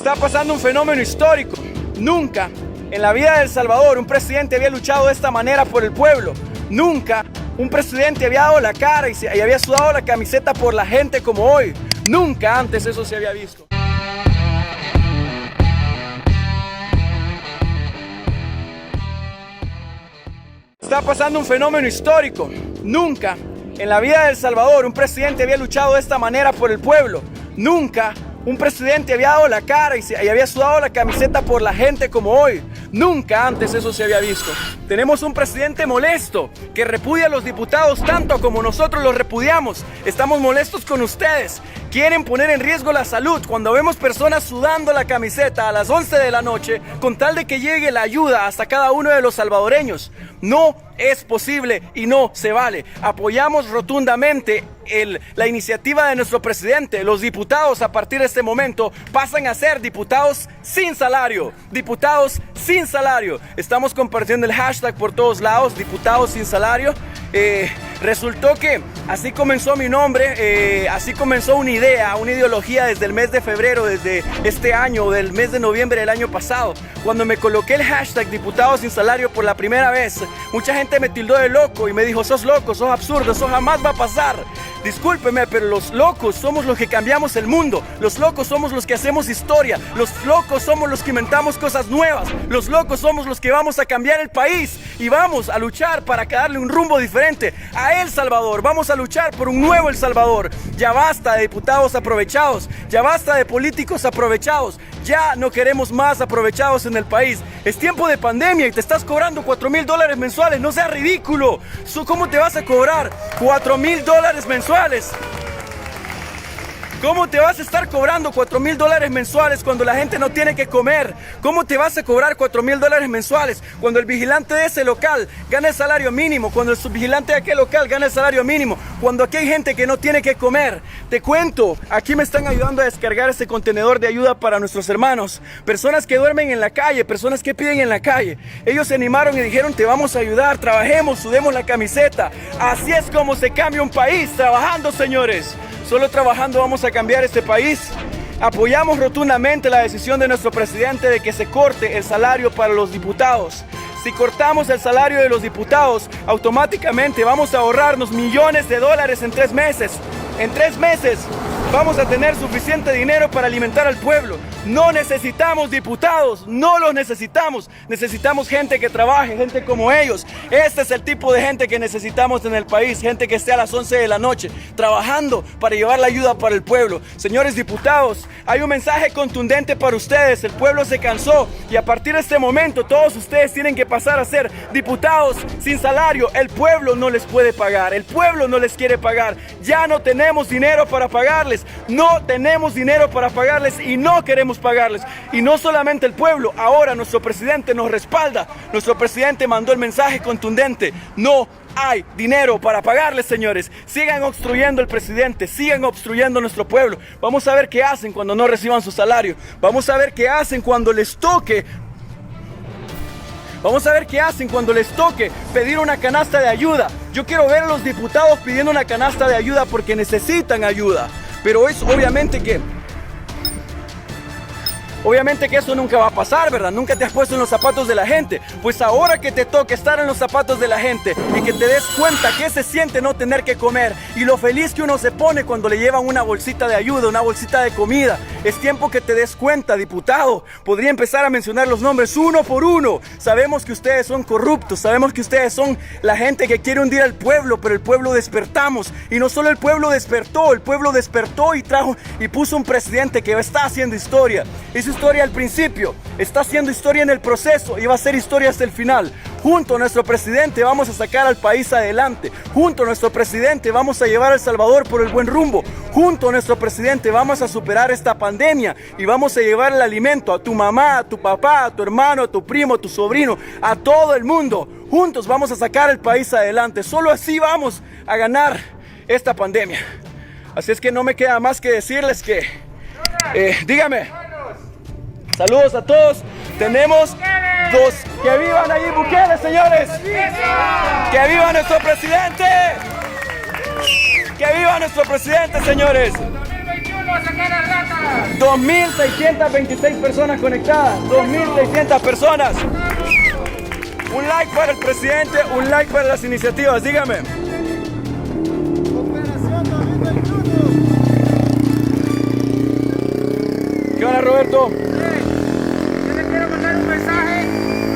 Está pasando un fenómeno histórico. Nunca en la vida de El Salvador un presidente había luchado de esta manera por el pueblo. Nunca un presidente había dado la cara y había sudado la camiseta por la gente como hoy. Nunca antes eso se había visto. Está pasando un fenómeno histórico. Nunca en la vida de El Salvador un presidente había luchado de esta manera por el pueblo. Nunca un presidente había dado la cara y había sudado la camiseta por la gente como hoy. Nunca antes eso se había visto. Tenemos un presidente molesto que repudia a los diputados tanto como nosotros los repudiamos. Estamos molestos con ustedes. Quieren poner en riesgo la salud cuando vemos personas sudando la camiseta a las 11 de la noche con tal de que llegue la ayuda hasta cada uno de los salvadoreños. No es posible y no se vale. Apoyamos rotundamente la iniciativa de nuestro presidente. Los diputados a partir de este momento pasan a ser diputados sin salario. Diputados sin salario. Estamos compartiendo el hashtag por todos lados, diputados sin salario. Resultó que así comenzó mi nombre, así comenzó una idea, una ideología desde el mes de febrero, desde este año, del mes de noviembre del año pasado. Cuando me coloqué el hashtag diputados sin salario por la primera vez, mucha gente me tildó de loco y me dijo: sos loco, sos absurdo, eso jamás va a pasar. Discúlpeme, pero los locos somos los que cambiamos el mundo. Los locos somos los que hacemos historia. Los locos somos los que inventamos cosas nuevas. Los locos somos los que vamos a cambiar el país y vamos a luchar para darle un rumbo diferente a El Salvador. Vamos a luchar por un nuevo El Salvador. Ya basta de diputados aprovechados. Ya basta de políticos aprovechados. Ya no queremos más aprovechados en el país. Es tiempo de pandemia y te estás cobrando $4,000 mensuales. No seas ridículo. ¿Cómo te vas a cobrar $4,000 mensuales? ¿Cómo te vas a estar cobrando $4,000 mensuales cuando la gente no tiene que comer? ¿Cómo te vas a cobrar $4,000 mensuales cuando el vigilante de ese local gana el salario mínimo? Cuando el subvigilante de aquel local gana el salario mínimo. Cuando aquí hay gente que no tiene que comer. Te cuento, aquí me están ayudando a descargar este contenedor de ayuda para nuestros hermanos. Personas que duermen en la calle, personas que piden en la calle. Ellos se animaron y dijeron: te vamos a ayudar, trabajemos, sudemos la camiseta. Así es como se cambia un país, trabajando, señores. Solo trabajando vamos a cambiar este país. Apoyamos rotundamente la decisión de nuestro presidente de que se corte el salario para los diputados. Si cortamos el salario de los diputados, automáticamente vamos a ahorrarnos millones de dólares en 3 meses. En 3 meses vamos a tener suficiente dinero para alimentar al pueblo. No necesitamos diputados, no los necesitamos. Necesitamos gente que trabaje, gente como ellos. Este es el tipo de gente que necesitamos en el país. Gente que esté a las 11 de la noche trabajando para llevar la ayuda para el pueblo. Señores diputados, hay un mensaje contundente para ustedes. El pueblo se cansó y a partir de este momento todos ustedes tienen que pasar a ser diputados sin salario. El pueblo no les puede pagar, el pueblo no les quiere pagar. Ya no tenemos dinero para pagarles. No tenemos dinero para pagarles y no queremos pagarles. Y no solamente el pueblo, ahora nuestro presidente nos respalda. Nuestro presidente mandó el mensaje contundente: no hay dinero para pagarles, señores. Sigan obstruyendo el presidente, sigan obstruyendo nuestro pueblo. Vamos a ver qué hacen cuando no reciban su salario. Vamos a ver qué hacen cuando les toque. Vamos a ver qué hacen cuando les toque pedir una canasta de ayuda. Yo quiero ver a los diputados pidiendo una canasta de ayuda porque necesitan ayuda. Pero es obviamente que eso nunca va a pasar, ¿verdad? Nunca te has puesto en los zapatos de la gente. Pues ahora que te toque estar en los zapatos de la gente y que te des cuenta qué se siente no tener que comer y lo feliz que uno se pone cuando le llevan una bolsita de ayuda, una bolsita de comida, es tiempo que te des cuenta, diputado. Podría empezar a mencionar los nombres uno por uno. Sabemos que ustedes son corruptos, sabemos que ustedes son la gente que quiere hundir al pueblo, pero el pueblo despertamos. Y no solo el pueblo despertó y trajo y puso un presidente que está haciendo historia. Hizo historia al principio, está haciendo historia en el proceso y va a hacer historia hasta el final. Junto a nuestro presidente vamos a sacar al país adelante. Junto a nuestro presidente vamos a llevar a El Salvador por el buen rumbo. Junto a nuestro presidente vamos a superar esta pandemia y vamos a llevar el alimento a tu mamá, a tu papá, a tu hermano, a tu primo, a tu sobrino, a todo el mundo. Juntos vamos a sacar el país adelante. Solo así vamos a ganar esta pandemia. Así es que no me queda más que decirles que... dígame. Saludos a todos. Tenemos dos. ¡Que vivan allí Bukele, señores! ¡Que viva nuestro presidente! ¡Que viva nuestro presidente, señores! ¡Vamos a sacar las ratas! 2.626 personas conectadas. 2.600 personas. Un like para el presidente, un like para las iniciativas. Dígame. ¿Qué onda, Roberto? Yo le quiero mandar un mensaje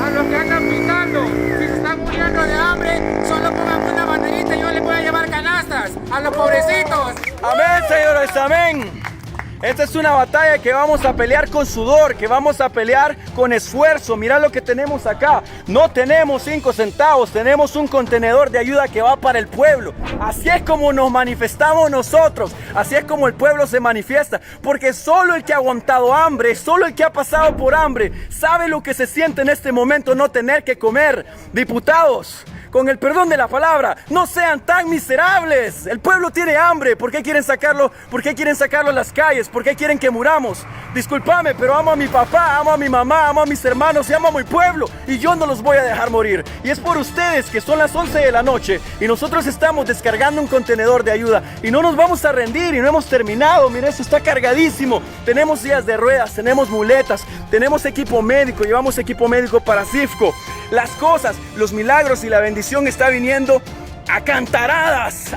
a los que andan pintando. Si se están muriendo de hambre, solo pongan una banderita y yo les voy a llevar canastas a los pobrecitos. Amén, señores, amén. Esta es una batalla que vamos a pelear con sudor, que vamos a pelear con esfuerzo. Mira lo que tenemos acá. No tenemos 5 centavos, tenemos un contenedor de ayuda que va para el pueblo. Así es como nos manifestamos nosotros. Así es como el pueblo se manifiesta. Porque solo el que ha aguantado hambre, solo el que ha pasado por hambre, sabe lo que se siente en este momento no tener que comer. Diputados, con el perdón de la palabra, no sean tan miserables. El pueblo tiene hambre. ¿Por qué quieren sacarlo? ¿Por qué quieren sacarlo a las calles? ¿Por qué quieren que muramos? Discúlpame, pero amo a mi papá, amo a mi mamá, amo a mis hermanos y amo a mi pueblo. Y yo no los voy a dejar morir. Y es por ustedes que son las 11 de la noche y nosotros estamos descargando un contenedor de ayuda. Y no nos vamos a rendir y no hemos terminado. Mira, esto está cargadísimo. Tenemos sillas de ruedas, tenemos muletas, tenemos equipo médico, llevamos equipo médico para CIFCO. Las cosas, los milagros y la bendición está viniendo a cantaradas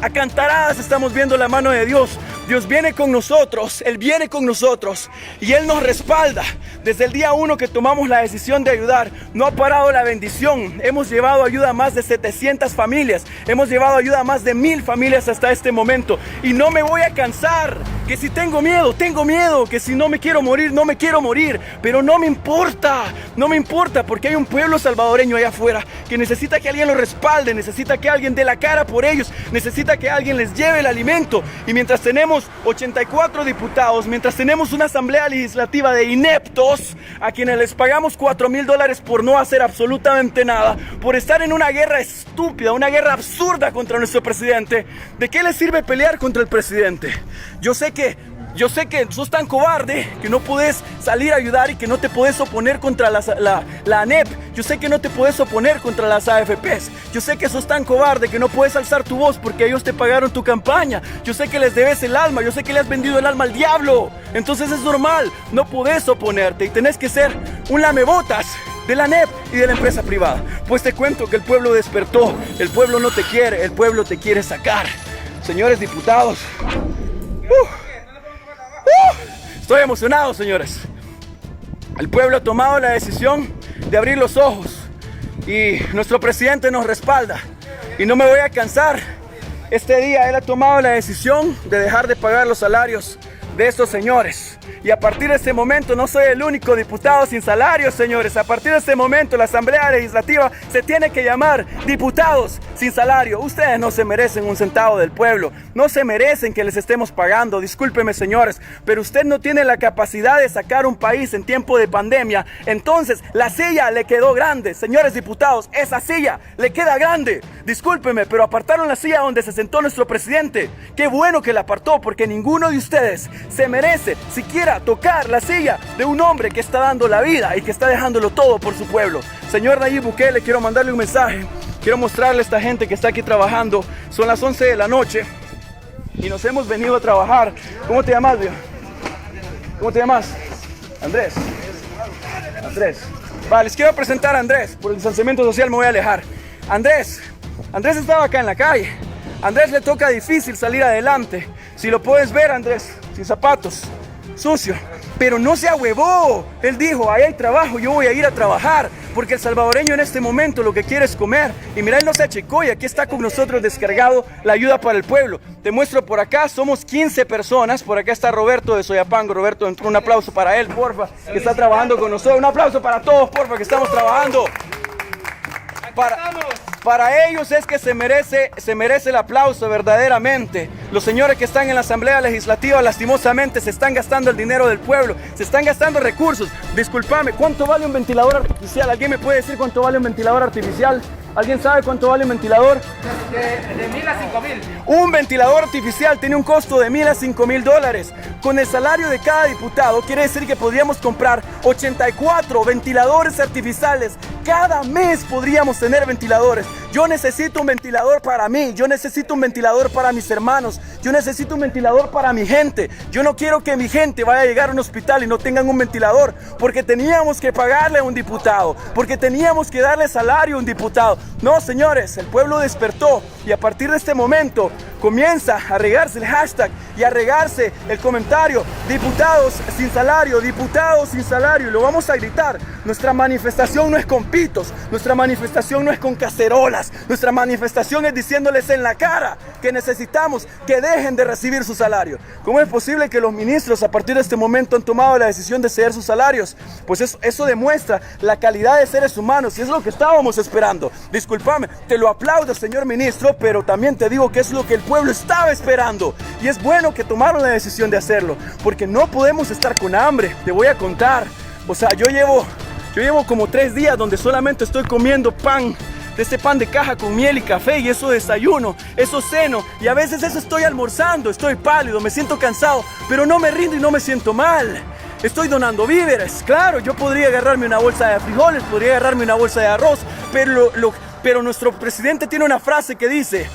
estamos viendo la mano de Dios. Dios viene con nosotros, Él viene con nosotros y Él nos respalda. Desde el día 1 que tomamos la decisión de ayudar, no ha parado la bendición. Hemos llevado ayuda a más de 700 familias, hemos llevado ayuda a más de 1000 familias hasta este momento. Y no me voy a cansar, que si tengo miedo, que si no me quiero morir, no me quiero morir. Pero no me importa porque hay un pueblo salvadoreño allá afuera que necesita que alguien lo respalde, necesita que alguien dé la cara por ellos, necesita que alguien les lleve el alimento. Y mientras tenemos 84 diputados, mientras tenemos una asamblea legislativa de ineptos a quienes les pagamos $4,000 por no hacer absolutamente nada, por estar en una guerra estúpida, una guerra absurda contra nuestro presidente, ¿de qué les sirve pelear contra el presidente? Yo sé que sos tan cobarde que no puedes salir a ayudar y que no te puedes oponer contra la ANEP. Yo sé que no te puedes oponer contra las AFPs. Yo sé que sos tan cobarde que no puedes alzar tu voz porque ellos te pagaron tu campaña. Yo sé que les debes el alma. Yo sé que le has vendido el alma al diablo. Entonces es normal, no puedes oponerte y tenés que ser un lamebotas de la ANEP y de la empresa privada. Pues te cuento que el pueblo despertó. El pueblo no te quiere, el pueblo te quiere sacar. Señores diputados, estoy emocionado, señores. El pueblo ha tomado la decisión de abrir los ojos y nuestro presidente nos respalda. Y no me voy a cansar. Este día él ha tomado la decisión de dejar de pagar los salarios de estos señores. Y a partir de este momento no soy el único diputado sin salario, señores. A partir de este momento la Asamblea Legislativa se tiene que llamar diputados sin salario. Ustedes no se merecen un centavo del pueblo. No se merecen que les estemos pagando. Discúlpeme, señores, pero usted no tiene la capacidad de sacar un país en tiempo de pandemia. Entonces la silla le quedó grande. Señores diputados, esa silla le queda grande. Discúlpeme, pero apartaron la silla donde se sentó nuestro presidente. Qué bueno que la apartó, porque ninguno de ustedes se merece siquiera tocar la silla de un hombre que está dando la vida y que está dejándolo todo por su pueblo. Señor Nayib Bukele, quiero mandarle un mensaje. Quiero mostrarle a esta gente que está aquí trabajando. Son las 11 de la noche y nos hemos venido a trabajar. ¿Cómo te llamas, viejo? ¿Cómo te llamas? Andrés. Andrés. Vale, les quiero presentar a Andrés. Por el distanciamiento social me voy a alejar. Andrés estaba acá en la calle. Andrés le toca difícil salir adelante. Si lo puedes ver, Andrés, sin zapatos, sucio, pero no se ahuevó. Él dijo, ahí hay trabajo, yo voy a ir a trabajar, porque el salvadoreño en este momento lo que quiere es comer. Y mira, él no se achicó y aquí está con nosotros descargado la ayuda para el pueblo. Te muestro por acá, somos 15 personas. Por acá está Roberto de Soyapango. Roberto, un aplauso para él, porfa, que está trabajando con nosotros. Un aplauso para todos, porfa, que estamos trabajando. Para ellos es que se merece el aplauso verdaderamente. Los señores que están en la Asamblea Legislativa lastimosamente se están gastando el dinero del pueblo, se están gastando recursos. Discúlpame, ¿cuánto vale un ventilador artificial? ¿Alguien me puede decir cuánto vale un ventilador artificial? ¿Alguien sabe cuánto vale un ventilador? De 1,000 a 5,000. Un ventilador artificial tiene un costo de $1,000 a $5,000. Con el salario de cada diputado quiere decir que podríamos comprar 84 ventiladores artificiales. Cada mes podríamos tener ventiladores. Yo necesito un ventilador para mí, yo necesito un ventilador para mis hermanos, Yo necesito un ventilador para mi gente. Yo no quiero que mi gente vaya a llegar a un hospital y no tengan un ventilador, porque teníamos que pagarle a un diputado, porque teníamos que darle salario a un diputado. No, señores, el pueblo despertó y a partir de este momento comienza a regarse el hashtag y a regarse el comentario: diputados sin salario, diputados sin salario, y lo vamos a gritar. Nuestra manifestación no es con pitos, nuestra manifestación no es con cacerolas, nuestra manifestación es diciéndoles en la cara que necesitamos que dejen de recibir su salario. ¿Cómo es posible que los ministros a partir de este momento han tomado la decisión de ceder sus salarios? Pues eso demuestra la calidad de seres humanos y es lo que estábamos esperando. Discúlpame, te lo aplaudo, señor ministro, pero también te digo que es lo que el pueblo estaba esperando. Y es bueno que tomaron la decisión de hacerlo, porque no podemos estar con hambre. Te voy a contar, o sea, yo llevo como 3 días donde solamente estoy comiendo pan, de este pan de caja con miel y café, y eso desayuno, eso ceno, y a veces eso estoy almorzando. Estoy pálido, me siento cansado, pero no me rindo y no me siento mal. Estoy donando víveres. Claro, yo podría agarrarme una bolsa de frijoles, podría agarrarme una bolsa de arroz, pero nuestro presidente tiene una frase que dice: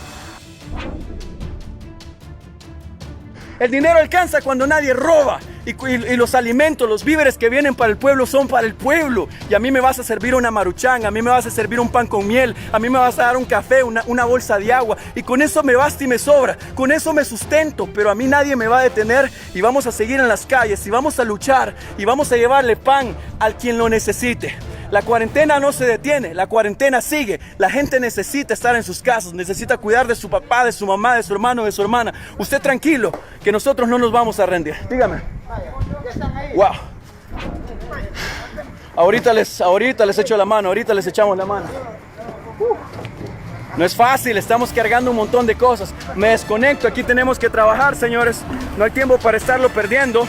el dinero alcanza cuando nadie roba. Y los alimentos, los víveres que vienen para el pueblo son para el pueblo. Y a mí me vas a servir una maruchan, a mí me vas a servir un pan con miel, a mí me vas a dar un café, una bolsa de agua. Y con eso me basta y me sobra, con eso me sustento. Pero a mí nadie me va a detener y vamos a seguir en las calles y vamos a luchar y vamos a llevarle pan al quien lo necesite. La cuarentena no se detiene, la cuarentena sigue. La gente necesita estar en sus casas, necesita cuidar de su papá, de su mamá, de su hermano, de su hermana. Usted tranquilo, que nosotros no nos vamos a rendir. Dígame. Wow. Ahorita les echo la mano, ahorita les echamos la mano. No es fácil, estamos cargando un montón de cosas. Me desconecto, aquí tenemos que trabajar, señores. No hay tiempo para estarlo perdiendo.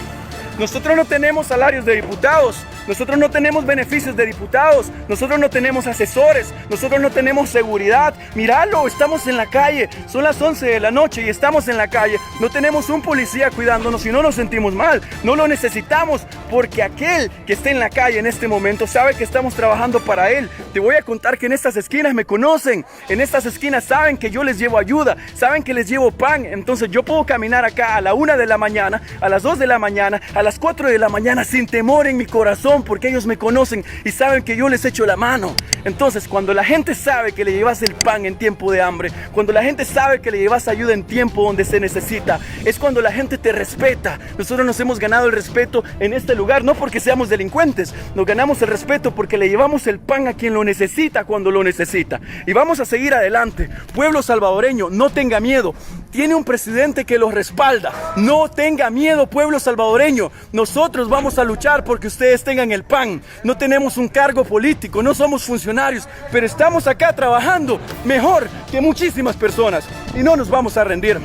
Nosotros no tenemos salarios de diputados, nosotros no tenemos beneficios de diputados, nosotros no tenemos asesores, nosotros no tenemos seguridad. Míralo, estamos en la calle, son las 11 de la noche y estamos en la calle. No tenemos un policía cuidándonos y no nos sentimos mal, no lo necesitamos, porque aquel que esté en la calle en este momento sabe que estamos trabajando para él. Te voy a contar que en estas esquinas me conocen, en estas esquinas saben que yo les llevo ayuda, saben que les llevo pan. Entonces yo puedo caminar acá a la 1 de la mañana, a las 2 de la mañana, a las 4 de la mañana sin temor en mi corazón, porque ellos me conocen y saben que yo les echo la mano. Entonces, cuando la gente sabe que le llevas el pan en tiempo de hambre, cuando la gente sabe que le llevas ayuda en tiempo donde se necesita, es cuando la gente te respeta. Nosotros nos hemos ganado el respeto en este lugar, no porque seamos delincuentes, nos ganamos el respeto porque le llevamos el pan a quien lo necesita cuando lo necesita. Y vamos a seguir adelante. Pueblo salvadoreño, no tenga miedo. Tiene un presidente que los respalda. No tenga miedo, pueblo salvadoreño. Nosotros vamos a luchar porque ustedes tengan el pan. No tenemos un cargo político, no somos funcionarios, pero estamos acá trabajando mejor que muchísimas personas y no nos vamos a rendir.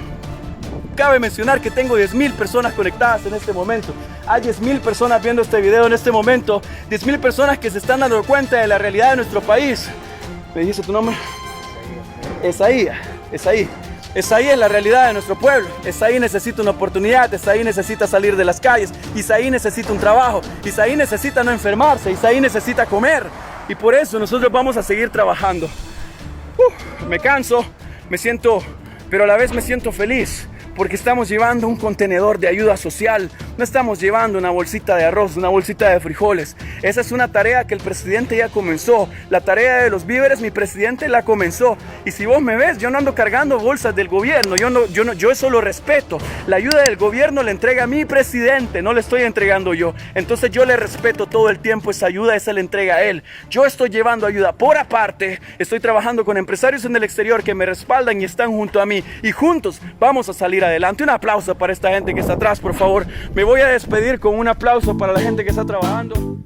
Cabe mencionar que tengo 10,000 personas conectadas en este momento. Hay 10,000 personas viendo este video en este momento. 10,000 personas que se están dando cuenta de la realidad de nuestro país. ¿Me dijiste tu nombre? Esaí. Esaí es la realidad de nuestro pueblo. Esaí necesita una oportunidad, Esaí necesita salir de las calles, Esaí necesita un trabajo, Esaí necesita no enfermarse, Esaí necesita comer. Y por eso nosotros vamos a seguir trabajando. Me canso, me siento, pero a la vez me siento feliz, porque estamos llevando un contenedor de ayuda social. No estamos llevando una bolsita de arroz, una bolsita de frijoles. Esa es una tarea que el presidente ya comenzó. La tarea de los víveres, mi presidente la comenzó. Y si vos me ves, yo no ando cargando bolsas del gobierno. Yo eso lo respeto. La ayuda del gobierno la entrega mi presidente, no le estoy entregando yo. Entonces yo le respeto todo el tiempo esa ayuda, esa la entrega a él. Yo estoy llevando ayuda por aparte. Estoy trabajando con empresarios en el exterior que me respaldan y están junto a mí. Y juntos vamos a salir adelante. Un aplauso para esta gente que está atrás, por favor. Me voy a despedir con un aplauso para la gente que está trabajando.